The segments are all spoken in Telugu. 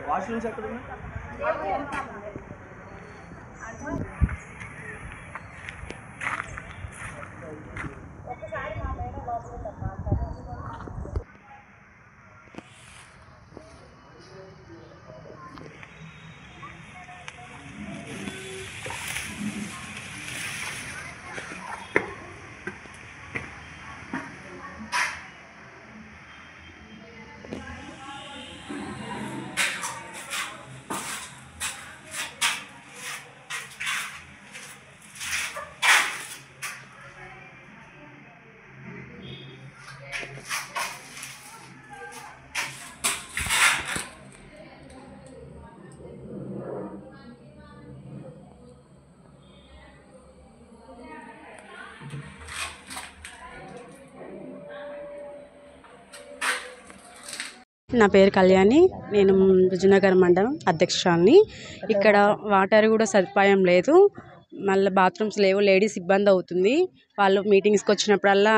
వాష్రూమ్స్ ఎక్కడ ఉన్నాయి? నా పేరు కళ్యాణి. నేను విజయనగరం మండలం అధ్యక్షురాలిని. ఇక్కడ వాటర్ కూడా సదుపాయం లేదు, మళ్ళీ బాత్రూమ్స్ లేవు. లేడీస్ ఇబ్బంది అవుతుంది. వాళ్ళు మీటింగ్స్కి వచ్చినప్పుడల్లా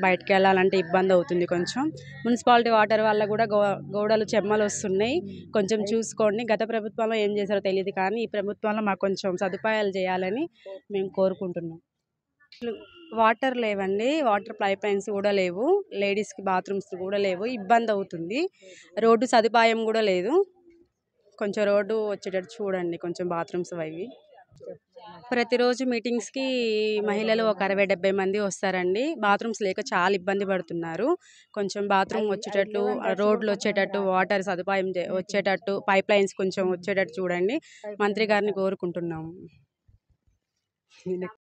బయటకు వెళ్ళాలంటే ఇబ్బంది అవుతుంది కొంచెం. మున్సిపాలిటీ వాటర్ వల్ల కూడా గోడలు చెమ్మలు వస్తున్నాయి. కొంచెం చూసుకోండి. గత ప్రభుత్వంలో ఏం చేశారో తెలియదు, కానీ ఈ ప్రభుత్వంలో మాకు కొంచెం సదుపాయాలు చేయాలని మేము కోరుకుంటున్నాం. వాటర్ లేవండి, వాటర్ పైప్ లైన్స్ కూడా లేవు, లేడీస్కి బాత్రూమ్స్ కూడా లేవు, ఇబ్బంది అవుతుంది. రోడ్డు సదుపాయం కూడా లేదు. కొంచెం రోడ్డు వచ్చేటట్టు చూడండి, కొంచెం బాత్రూమ్స్ అవి. ప్రతిరోజు మీటింగ్స్కి మహిళలు ఒక 60-70 మంది వస్తారండి. బాత్రూమ్స్ లేక చాలా ఇబ్బంది పడుతున్నారు. కొంచెం బాత్రూమ్ వచ్చేటట్టు, రోడ్లు వచ్చేటట్టు, వాటర్ సదుపాయం వచ్చేటట్టు, పైప్ లైన్స్ కొంచెం వచ్చేటట్టు చూడండి. మంత్రి గారిని కోరుకుంటున్నాము.